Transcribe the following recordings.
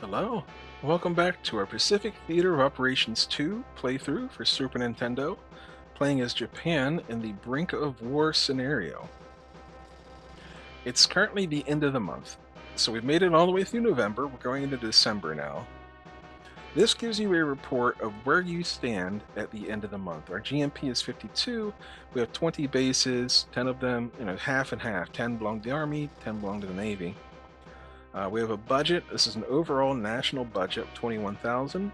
Hello, welcome back to our Pacific Theater of Operations 2 playthrough for Super Nintendo, playing as Japan in the brink of war scenario. It's currently the end of the month, so we've made it all the way through November. We're going into December now. This gives you a report of where you stand at the end of the month. Our GMP is 52. We have 20 bases, 10 of them, half and half. 10 belong to the Army, 10 belong to the Navy. We have a budget. This is an overall national budget of 21,000,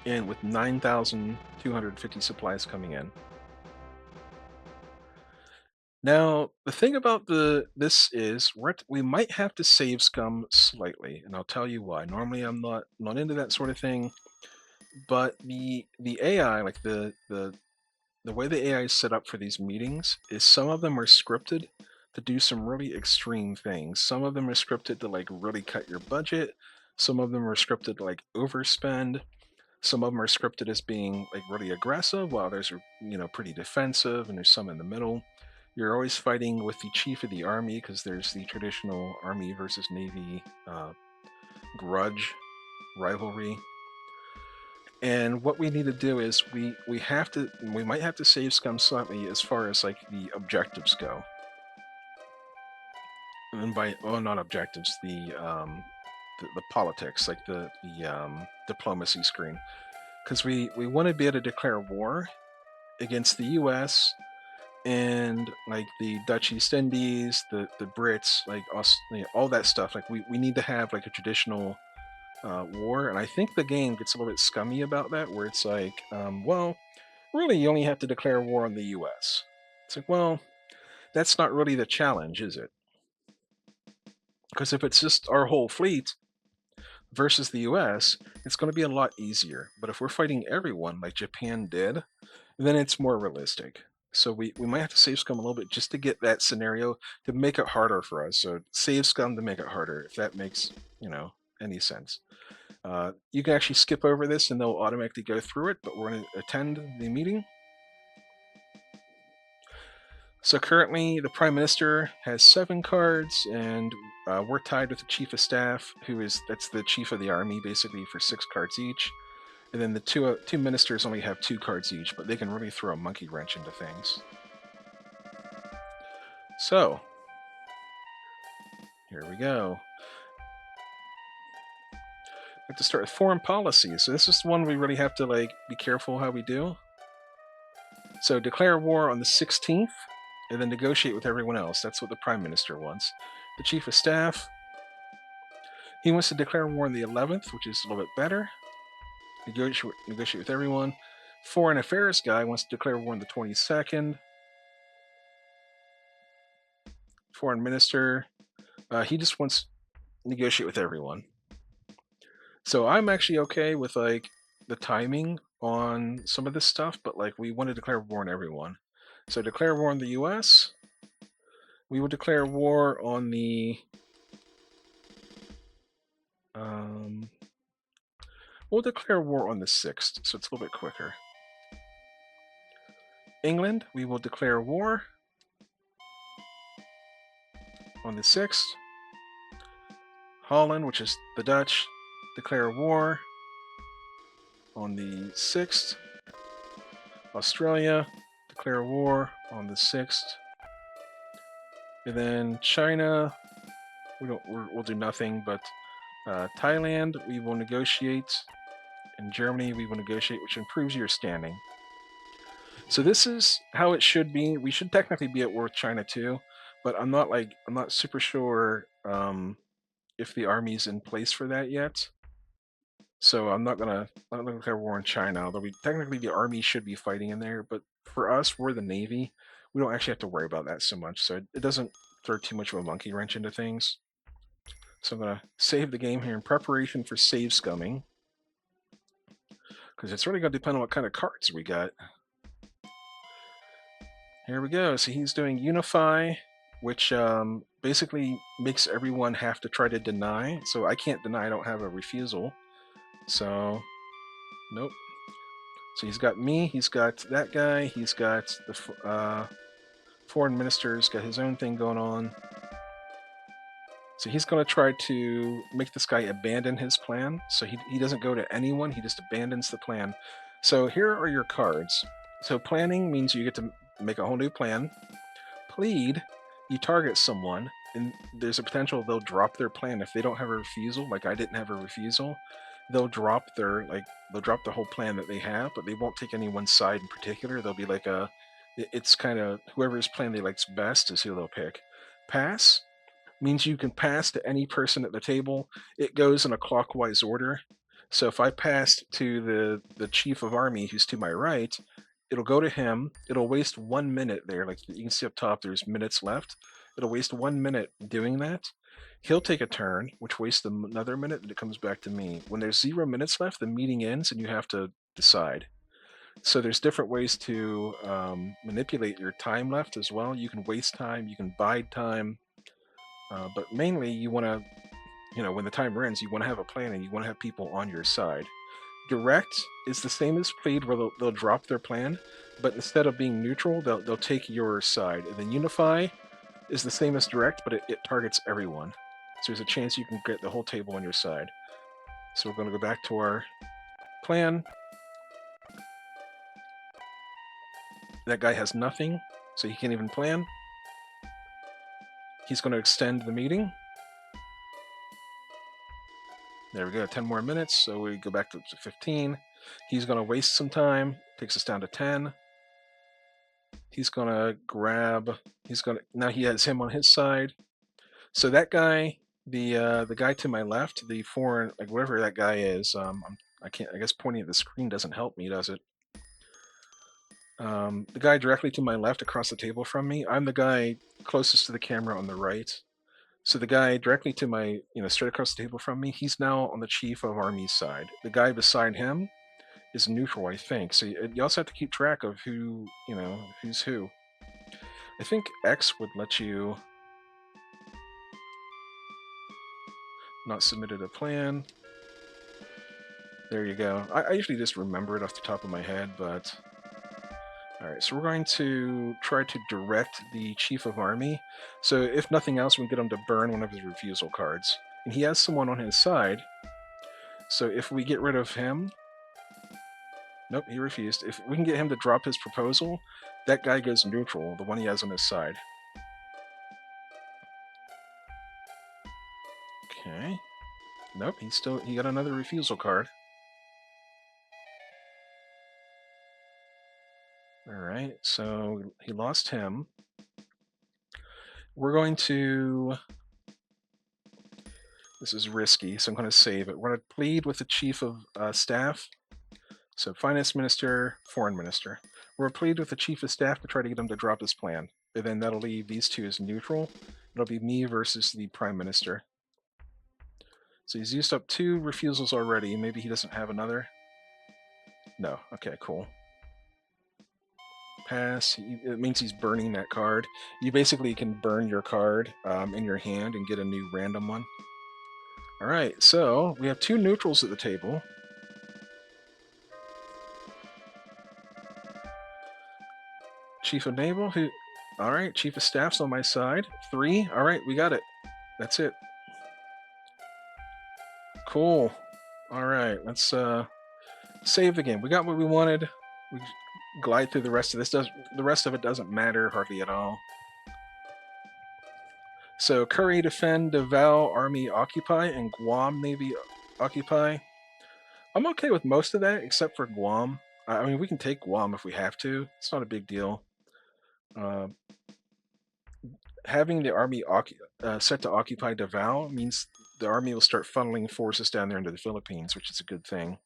and with 9,250 supplies coming in. Now, the thing about this is we might have to save scum slightly, and I'll tell you why. Normally, I'm not into that sort of thing, but the AI, like the way the AI is set up for these meetings, is some of them are scripted to do some really extreme things. Some of them are scripted to like really cut your budget. Some of them are scripted to like overspend. Some of them are scripted as being like really aggressive, while there's pretty defensive, and there's some in the middle. You're always fighting with the chief of the army because there's the traditional army versus navy grudge rivalry. And what we need to do is we might have to save scum slightly as far as like the objectives go. And by not objectives, the politics, like the diplomacy screen, because we want to be able to declare war against the U.S. and like the Dutch East Indies, the Brits, like us, all that stuff. Like we need to have like a traditional war, and I think the game gets a little bit scummy about that, where it's like, well, really, you only have to declare war on the U.S. It's like, well, that's not really the challenge, is it? Because if it's just our whole fleet versus the US, it's going to be a lot easier. But if we're fighting everyone like Japan did, then it's more realistic. So we might have to save scum a little bit just to get that scenario to make it harder for us. So save scum to make it harder, if that makes any sense. You can actually skip over this and they'll automatically go through it, but we're going to attend the meeting. So currently, the Prime Minister has 7 cards, and we're tied with the Chief of Staff, that's the Chief of the Army, basically, for 6 cards each. And then the two ministers only have 2 cards each, but they can really throw a monkey wrench into things. So, here we go. We have to start with foreign policy. So this is one we really have to be careful how we do. So declare war on the 16th, and then negotiate with everyone else. That's what the Prime Minister wants. The Chief of Staff, he wants to declare war on the 11th, which is a little bit better. Negotiate with everyone. Foreign Affairs guy wants to declare war on the 22nd. Foreign Minister, he just wants to negotiate with everyone. So I'm actually okay with like the timing on some of this stuff, but like we want to declare war on everyone. So declare war on the US. We will declare war on the we'll declare war on the 6th, so it's a little bit quicker. England, we will declare war on the 6th. Holland, which is the Dutch, declare war on the 6th. Australia, declare war on the 6th. And then China, we'll do nothing, but Thailand, we will negotiate. And Germany, we will negotiate, which improves your standing. So this is how it should be. We should technically be at war with China too, but I'm not super sure if the army's in place for that yet. So I'm not gonna declare war on China, although technically the army should be fighting in there. But for us, we're the Navy. We don't actually have to worry about that so much. So it doesn't throw too much of a monkey wrench into things. So I'm gonna save the game here in preparation for save scumming, because it's really gonna depend on what kind of cards we got. Here we go. So he's doing Unify, which basically makes everyone have to try to deny. So I can't deny, I don't have a refusal. So, nope. So he's got me, he's got that guy, he's got the foreign minister's got his own thing going on. So he's going to try to make this guy abandon his plan. So he doesn't go to anyone, he just abandons the plan. So here are your cards. So planning means you get to make a whole new plan. Plead, you target someone, and there's a potential they'll drop their plan if they don't have a refusal. Like I didn't have a refusal, they'll drop the whole plan that they have, but they won't take anyone's side in particular. They'll be like it's kind of whoever's plan they likes best is who they'll pick. Pass means you can pass to any person at the table. It goes in a clockwise order. So if I passed to the chief of army who's to my right, it'll go to him. It'll waste 1 minute there. Like you can see up top, there's minutes left. It'll waste 1 minute doing that. He'll take a turn, which wastes another minute, and it comes back to me. When there's 0 minutes left, the meeting ends, and you have to decide. So there's different ways to manipulate your time left as well. You can waste time, you can bide time, but mainly you want to, when the timer ends, you want to have a plan and you want to have people on your side. Direct is the same as plead, where they'll drop their plan, but instead of being neutral, they'll take your side. And then unify is the same as direct, but it targets everyone. So there's a chance you can get the whole table on your side. So we're going to go back to our plan. That guy has nothing, so he can't even plan. He's going to extend the meeting. There we go, 10 more minutes, so we go back to 15. He's going to waste some time, takes us down to 10. He's going to now he has him on his side. So that guy, the guy to my left, the foreign, like whatever that guy is, I guess pointing at the screen doesn't help me, does it? The guy directly to my left across the table from me, I'm the guy closest to the camera on the right. So the guy directly to my, straight across the table from me, he's now on the chief of army's side. The guy beside him is neutral, I think. So you also have to keep track of who's who. I think X would let you not submitted a plan. There you go. I usually just remember it off the top of my head, but... Alright, so we're going to try to direct the Chief of Army. So if nothing else, we can get him to burn one of his refusal cards. And he has someone on his side. So if we get rid of him... Nope, he refused. If we can get him to drop his proposal, that guy goes neutral, the one he has on his side. Okay. Nope, he got another refusal card. Alright, so he lost him. We're going to... This is risky, so I'm going to save it. We're going to plead with the chief of staff. So finance minister, foreign minister. We're going to plead with the chief of staff to try to get him to drop his plan. And then that'll leave these two as neutral. It'll be me versus the prime minister. So he's used up 2 refusals already. Maybe he doesn't have another. No. Okay, cool. Pass. It means he's burning that card. You basically can burn your card in your hand and get a new random one. Alright, so we have 2 neutrals at the table. Chief of Naval, who... Alright, Chief of Staff's on my side. 3. Alright, we got it. That's it. Cool. Alright, let's save the game. We got what we wanted. We glide through the rest of this. The rest of it doesn't matter hardly at all. So Korea defend, Davao Army occupy, and Guam Navy occupy. I'm okay with most of that except for Guam. I mean, we can take Guam if we have to. It's not a big deal. Having the army set to occupy Davao means the army will start funneling forces down there into the Philippines, which is a good thing.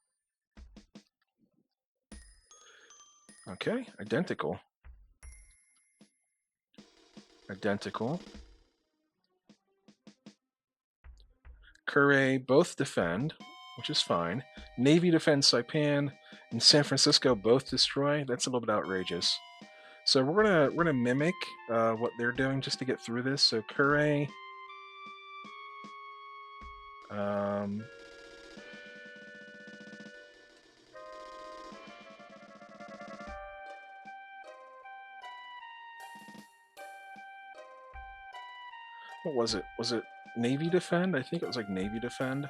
Okay, identical. Identical. Korea both defend, which is fine. Navy defends Saipan, and San Francisco both destroy. That's a little bit outrageous. So we're gonna mimic what they're doing just to get through this. So Korea. What was it? Was it Navy defend? I think it was like Navy defend.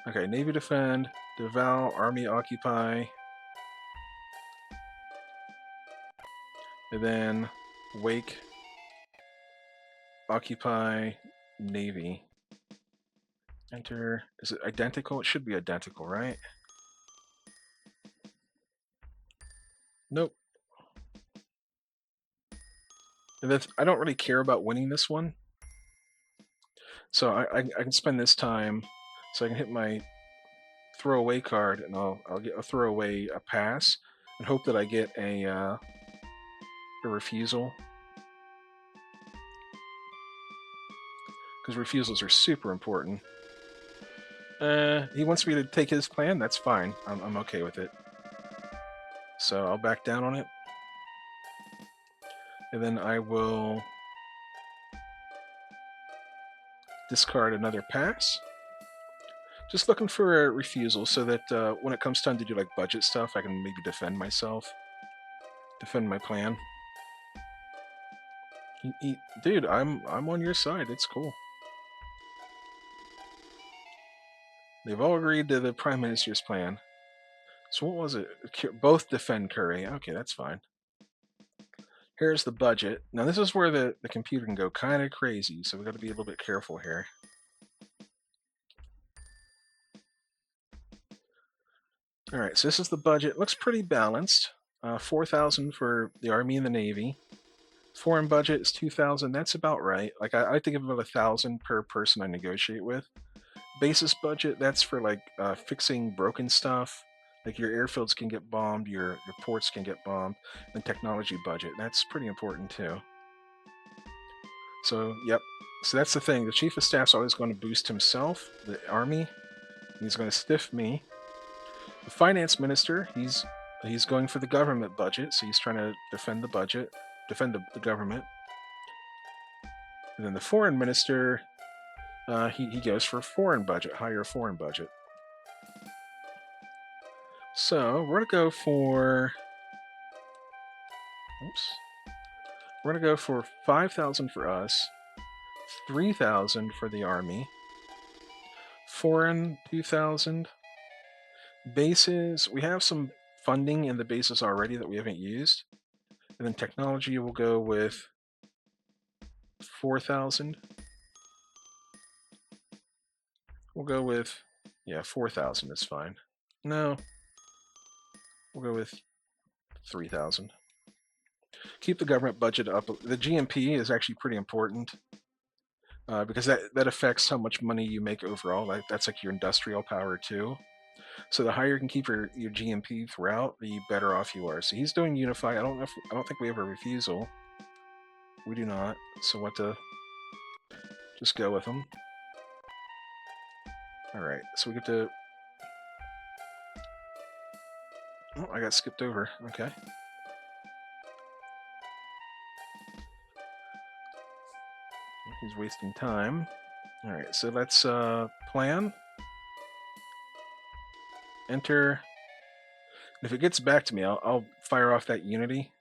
Okay, Navy defend, devour, Army occupy, and then wake, occupy, Navy. Enter. Is it identical? It should be identical, right? Nope. And that's, I don't really care about winning this one, so I can spend this time, so I can hit my throwaway card, and I'll throw away a pass, and hope that I get a refusal, because refusals are super important. He wants me to take his plan. That's fine. I'm okay with it. So I'll back down on it, and then I will discard another pass. Just looking for a refusal so that when it comes time to do like budget stuff, I can maybe defend myself, defend my plan. Dude, I'm on your side. It's cool. They've all agreed to the Prime Minister's plan. So what was it? Both defend Curry. Okay, that's fine. Here's the budget. Now this is where the computer can go kind of crazy, so we got to be a little bit careful here. All right, so this is the budget. Looks pretty balanced. 4,000 for the Army and the Navy. Foreign budget is 2,000. That's about right. Like I like to give about 1,000 per person I negotiate with. Basis budget, that's for like fixing broken stuff. Like your airfields can get bombed, your ports can get bombed. And technology budget, that's pretty important too. So yep. So that's the thing. The chief of staff's always going to boost himself, the army. He's going to stiff me. The finance minister, he's going for the government budget, so he's trying to defend the budget, defend the government. And then the foreign minister, he goes for foreign budget, higher foreign budget. So we're gonna go for, oops, we're gonna go for 5,000 for us, 3,000 for the army, foreign 2,000. Bases, we have some funding in the bases already that we haven't used. And then technology will go with 4,000. We'll go with, yeah, 4,000 is fine. No, we'll go with 3,000. Keep the government budget up. The GMP is actually pretty important because that affects how much money you make overall. That's like your industrial power too. So the higher you can keep your GMP throughout, the better off you are. So he's doing Unify. I don't think we have a refusal. We do not. So what to just go with him. All right. So we get to. Oh, I got skipped over. Okay. He's wasting time. All right. So let's plan. Enter. If it gets back to me, I'll fire off that Unity.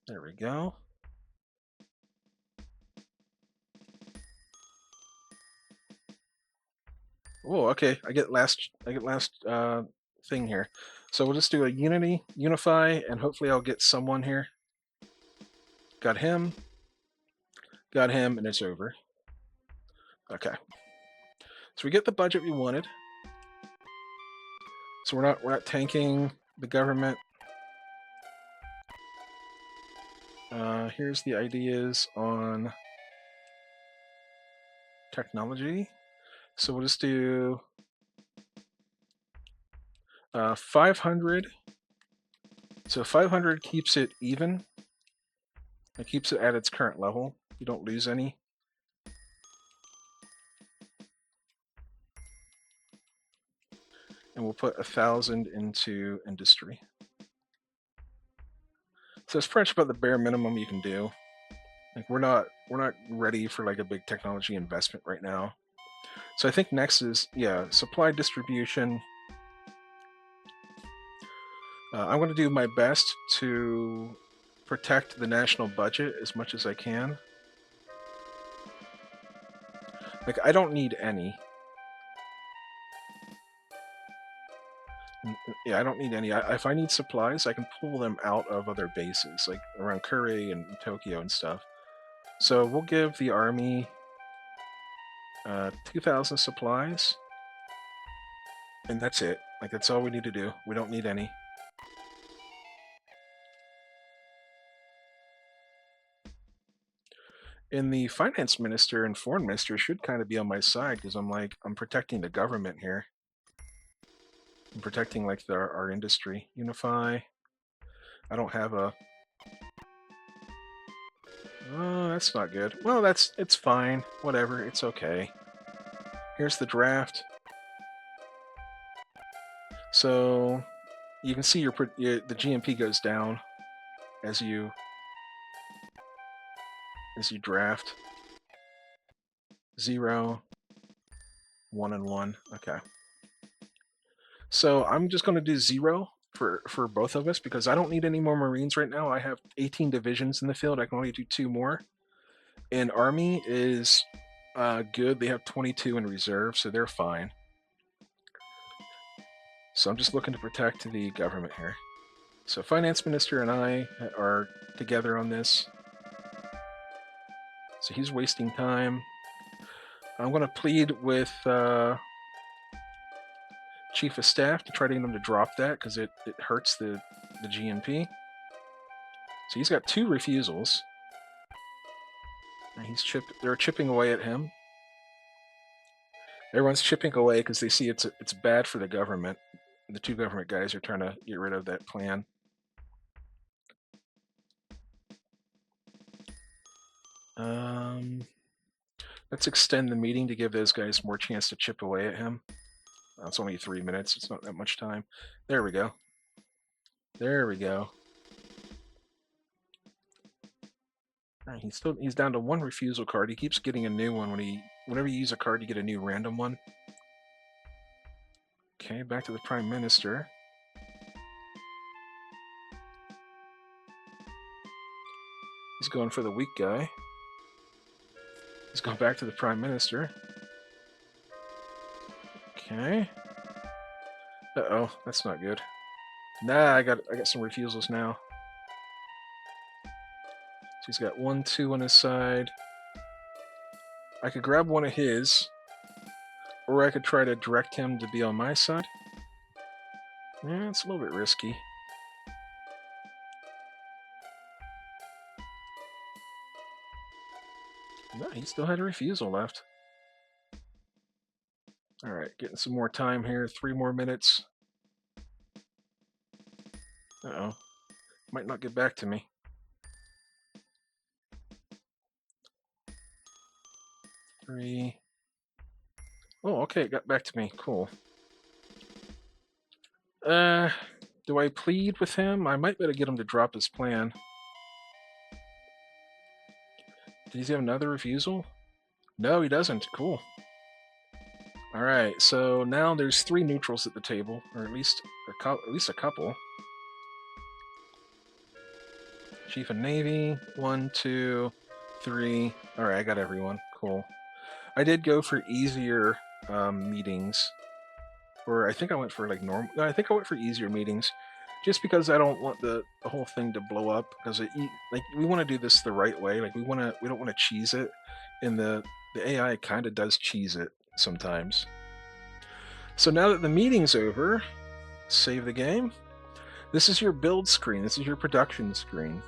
There we go. Oh, okay. I get last thing here. So we'll just do a unify, and hopefully I'll get someone here. Got him, and it's over. Okay. So we get the budget we wanted. So we're not tanking the government. Here's the ideas on technology. So we'll just do 500. So 500 keeps it even. It keeps it at its current level. You don't lose any. And we'll put 1,000 into industry. So it's pretty much about the bare minimum you can do. Like we're not ready for like a big technology investment right now. So I think next is supply distribution. I'm going to do my best to protect the national budget as much as I can. Like, I don't need any. Yeah, I don't need any. If I need supplies, I can pull them out of other bases, like around Kure and Tokyo and stuff. So we'll give the army 2,000 supplies, and that's it. Like, that's all we need to do. We don't need any. And the finance minister and foreign minister should kind of be on my side, because I'm protecting the government here. I'm protecting like our industry. Unify. I don't have a. Oh, that's not good. Well, it's fine. Whatever. It's okay. Here's the draft. So you can see the GMP goes down as you draft. 0, 1, and 1. Okay. So I'm just going to do 0 for both of us, because I don't need any more Marines right now. I have 18 divisions in the field. I can only do 2 more. And Army is good. They have 22 in reserve, so they're fine. So I'm just looking to protect the government here. So Finance Minister and I are together on this. So he's wasting time. I'm going to plead with Chief of Staff to try to get him to drop that, because it hurts the GNP. So he's got 2 refusals. And they're chipping away at him. Everyone's chipping away because they see it's bad for the government. The 2 government guys are trying to get rid of that plan. Let's extend the meeting to give those guys more chance to chip away at him. It's only 3 minutes. It's not that much time. There we go. There we go. Right, he's down to 1 refusal card. He keeps getting a new one whenever you use a card, you get a new random one. Okay, back to the Prime Minister. He's going for the weak guy. He's going back to the Prime Minister. Okay. Uh-oh, that's not good. Nah, I got some refusals now. So he's got 1, 2 on his side. I could grab one of his, or I could try to direct him to be on my side. Yeah, it's a little bit risky. No, he still had a refusal left. Alright, getting some more time here. 3 more minutes. Uh-oh. Might not get back to me. 3. Oh, okay, it got back to me. Cool. Do I plead with him? I might be able to get him to drop his plan. Does he have another refusal? No, he doesn't. Cool. Alright, so now there's 3 neutrals at the table, or at least a couple. Chief of Navy, 1, 2, 3. Alright, I got everyone. Cool. I did go for easier meetings. Or I think I went for like normal. No, I think I went for easier meetings, just because I don't want the whole thing to blow up. Because like, we want to do this the right way. Like, we don't want to cheese it, and the AI kind of does cheese it sometimes. So now that the meeting's over, save the game. This is your build screen. This is your production screen.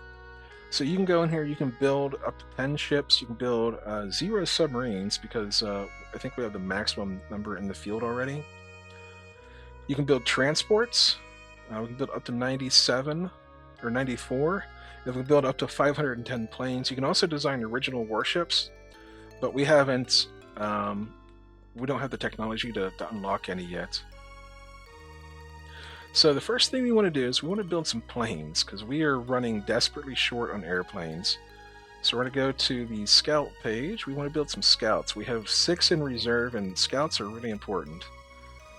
So you can go in here. You can build up to 10 ships. You can build 0 submarines, because I think we have the maximum number in the field already. You can build transports. We can build up to 97 or 94. We can build up to 510 planes. You can also design original warships, but we haven't. We don't have the technology to unlock any yet. So the first thing we want to do is we want to build some planes, because we are running desperately short on airplanes. So we're going to go to the scout page. We want to build some scouts. We have 6 in reserve, and scouts are really important.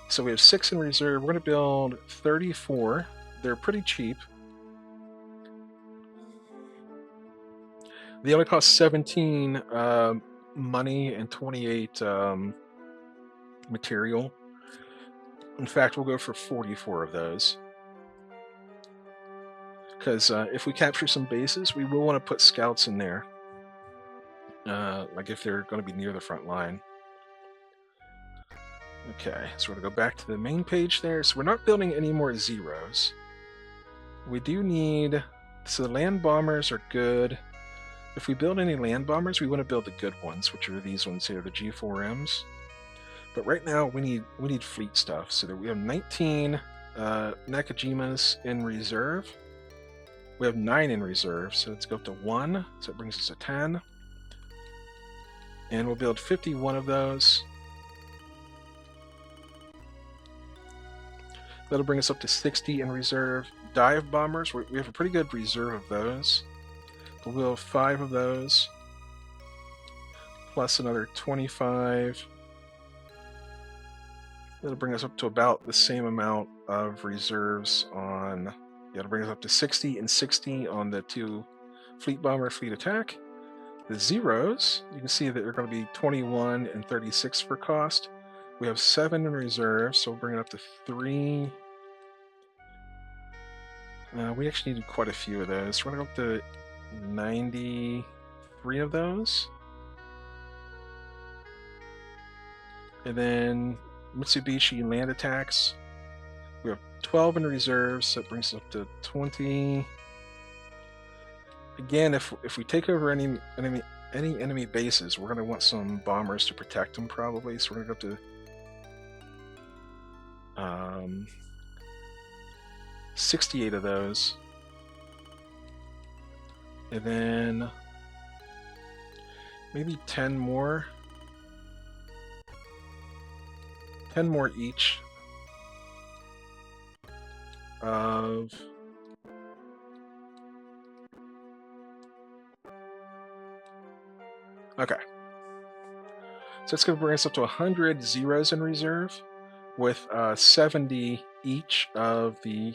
So we have 6 in reserve. We're going to build 34. They're pretty cheap. They only cost 17 money and 28 material. In fact, we'll go for 44 of those. Because if we capture some bases, we will want to put scouts in there. Like if they're going to be near the front line. Okay, so we're going to go back to the main page there. So we're not building any more zeros. We do need... So the land bombers are good. If we build any land bombers, we want to build the good ones, which are these ones here, the G4Ms. But right now, we need fleet stuff. So that we have 19 Nakajimas in reserve. We have 9 in reserve, so let's go up to 1. So it brings us to 10. And we'll build 51 of those. That'll bring us up to 60 in reserve. Dive bombers, we have a pretty good reserve of those. But we'll have 5 of those. Plus another 25. That'll bring us up to about the same amount of reserves on... Yeah, it'll bring us up to 60 and 60 on the 2 fleet bomber fleet attack. The zeros, you can see that they're going to be 21 and 36 for cost. We have 7 in reserve, so we'll bring it up to 3. We actually needed quite a few of those. We're going to go up to 93 of those. And then Mitsubishi land attacks. We have 12 in reserve, so it brings us up to 20. Again, if we take over any enemy bases, we're going to want some bombers to protect them probably. So we're going to go up to 68 of those. And then maybe 10 more. 10 more each of... Okay. So it's going to bring us up to 100 zeros in reserve with 70 each of the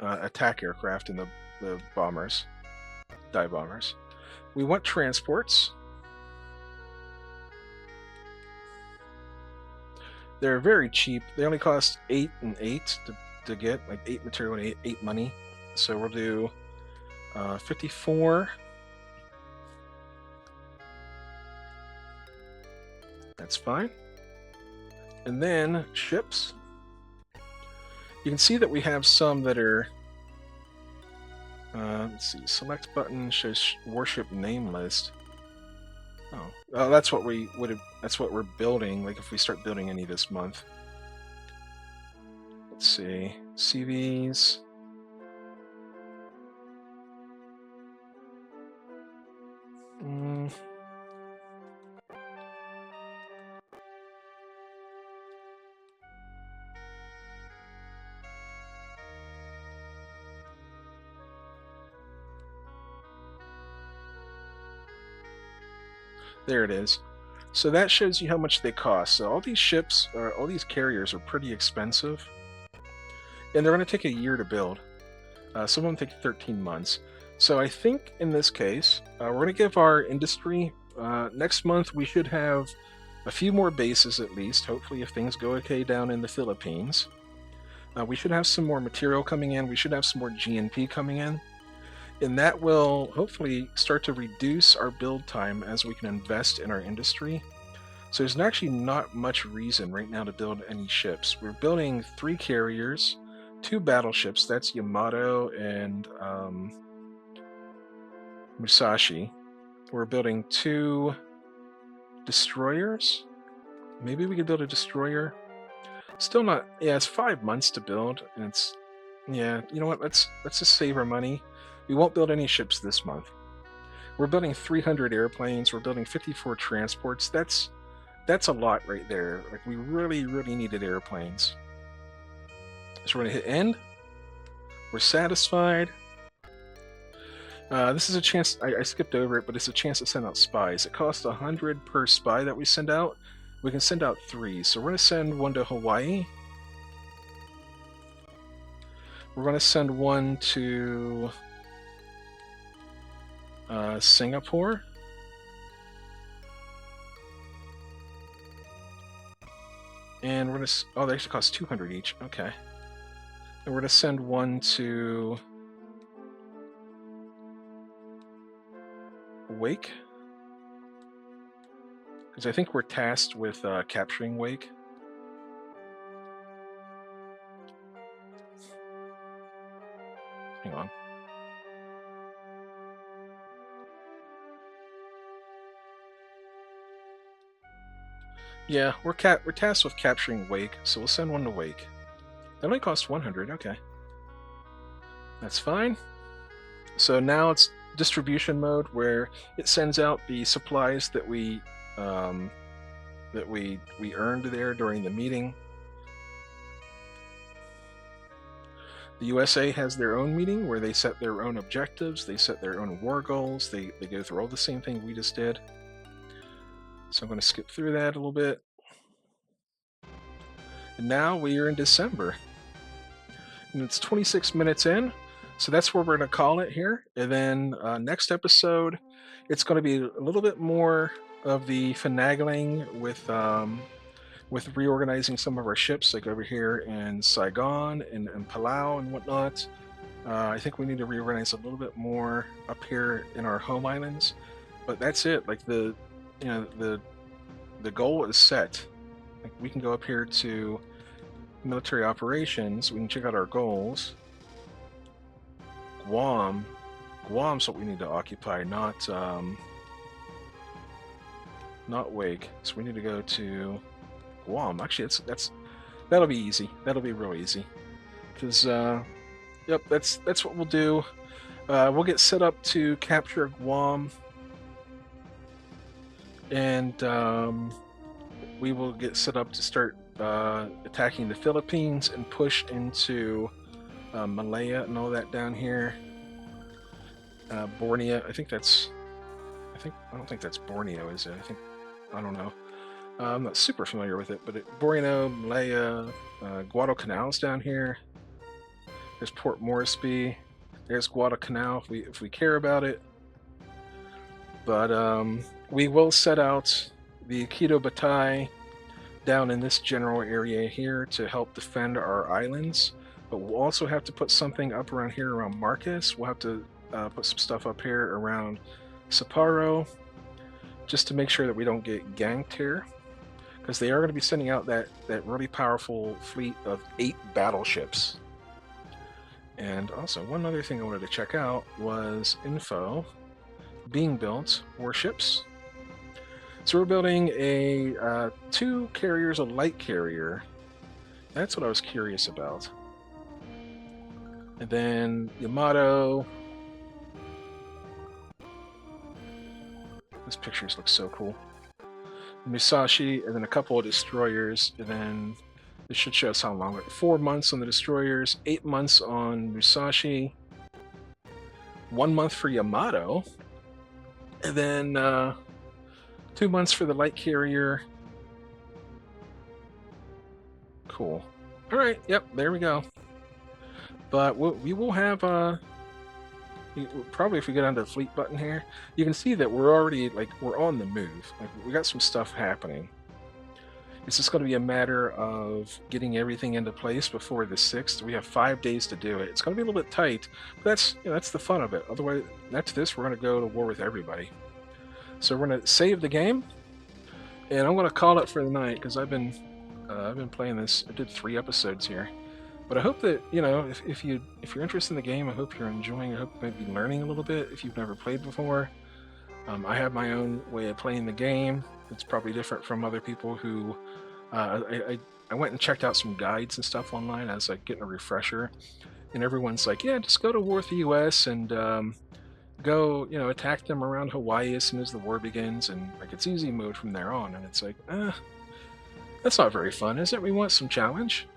attack aircraft and the bombers, dive bombers. We want transports. They're very cheap. They only cost 8 and 8 to get, like 8 material and 8 money. So we'll do 54. That's fine. And then ships. You can see that we have some that are... let's see. Select button shows warship name list. Oh, that's what we would have. That's what we're building. Like if we start building any this month. Let's see. CVs. There it is. So that shows you how much they cost. So all these ships, or all these carriers, are pretty expensive, and they're going to take a year to build. Some of them take 13 months. So I think in this case, we're going to give our industry. Next month we should have a few more bases at least. Hopefully, if things go okay down in the Philippines, we should have some more material coming in. We should have some more GNP coming in. And that will hopefully start to reduce our build time as we can invest in our industry. So there's actually not much reason right now to build any ships. We're building 3 carriers, 2 battleships, that's Yamato and Musashi. We're building 2 destroyers. Maybe we could build a destroyer. Still not, yeah, it's 5 months to build, and it's, yeah, you know what, let's just save our money. We won't build any ships this month. We're building 300 airplanes. We're building 54 transports. That's a lot right there. Like we really, really needed airplanes. So we're gonna hit end. We're satisfied. This is a chance. I skipped over it, but it's a chance to send out spies. It costs 100 per spy that we send out. We can send out 3. So we're gonna send 1 to Hawaii. We're gonna send 1 to Singapore. And we're gonna. Oh, they actually cost 200 each. Okay. And we're gonna send one to Wake, because I think we're tasked with capturing Wake. Hang on. Yeah, we're tasked with capturing Wake, so we'll send one to Wake. That only costs 100. Okay, that's fine. So now it's distribution mode, where it sends out the supplies that we earned there during the meeting. The USA has their own meeting where they set their own objectives, they set their own war goals, they go through all the same thing we just did. So I'm going to skip through that a little bit. And now we are in December. And it's 26 minutes in, so that's where we're going to call it here. And then next episode, it's going to be a little bit more of the finagling with reorganizing some of our ships, like over here in Saigon and Palau and whatnot. I think we need to reorganize a little bit more up here in our home islands. But that's it. Like the goal is set. Like we can go up here to military operations. We can check out our goals. Guam's what we need to occupy, not Wake. So we need to go to Guam. Actually, that'll be easy. That'll be real easy. Because yep, that's what we'll do. We'll get set up to capture Guam, and we will get set up to start attacking the Philippines and push into Malaya and all that down here. Borneo. I don't think that's Borneo, is it? I don't know. I'm not super familiar with it, but Borneo, Malaya, Guadalcanal's down here. There's Port Moresby. There's Guadalcanal if we care about it. But we will set out the Aikido Batai down in this general area here to help defend our islands. But we'll also have to put something up around here around Marcus. We'll have to put some stuff up here around Sapporo, just to make sure that we don't get ganked here, because they are going to be sending out that really powerful fleet of 8 battleships. And also, one other thing I wanted to check out was info. Being built warships. So we're building a 2 carriers, a light carrier. That's what I was curious about. And then Yamato. These pictures look so cool. Musashi, and then a couple of destroyers, and then this should show us how long. 4 months on the destroyers, 8 months on Musashi, 1 month for Yamato, and then 2 months for the light carrier. Cool. All right. Yep. There we go. But we will have probably, if we get onto the fleet button here, you can see that we're already we're on the move. Like we got some stuff happening. It's just going to be a matter of getting everything into place before the 6th. We have 5 days to do it. It's going to be a little bit tight, but that's the fun of it. Otherwise, after this, we're going to go to war with everybody. So we're going to save the game, and I'm going to call it for the night, because I've been playing this. I did 3 episodes here. But I hope that, if you're interested in the game, I hope you're enjoying it. I hope you might be learning a little bit if you've never played before. I have my own way of playing the game. It's probably different from other people who... I went and checked out some guides and stuff online. I was getting a refresher. And everyone's like, yeah, just go to war with the US and go, attack them around Hawaii as soon as the war begins. And it's easy mode from there on. And it's that's not very fun, is it? We want some challenge.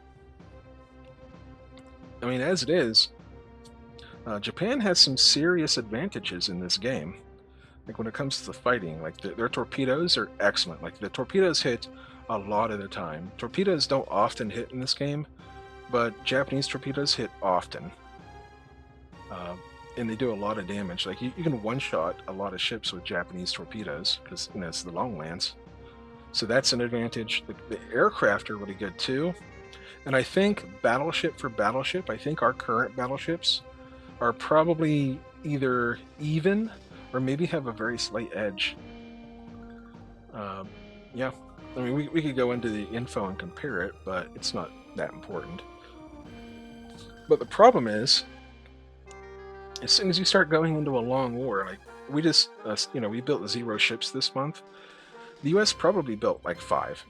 I mean, as it is, Japan has some serious advantages in this game. When it comes to the fighting, their torpedoes are excellent. The torpedoes hit a lot of the time. Torpedoes don't often hit in this game, but Japanese torpedoes hit often. and they do a lot of damage. Like you can one-shot a lot of ships with Japanese torpedoes because it's the long lands. So that's an advantage. The aircraft are really good too. And I think battleship for battleship, I think our current battleships are probably either even or maybe have a very slight edge. Um, yeah, I mean, we could go into the info and compare it, but it's not that important. But the problem is, as soon as you start going into a long war, like we just, we built 0 ships this month. The U.S. probably built like 5,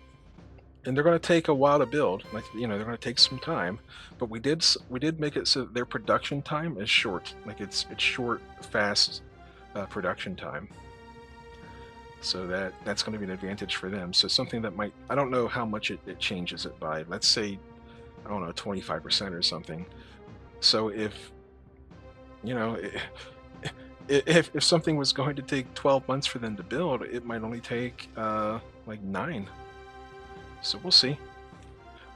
and they're going to take a while to build. Like they're going to take some time. But we did make it so that their production time is short. Like it's short, fast production time. So that's going to be an advantage for them. So something that I don't know how much it changes it by. Let's say, I don't know, 25% or something. So if you know if something was going to take 12 months for them to build, it might only take like 9. So we'll see.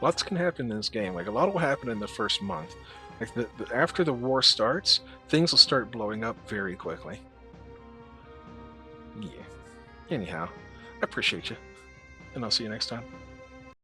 Lots can happen in this game. Like a lot will happen in the first month. Like after the war starts, things will start blowing up very quickly. Yeah. Anyhow, I appreciate you, and I'll see you next time.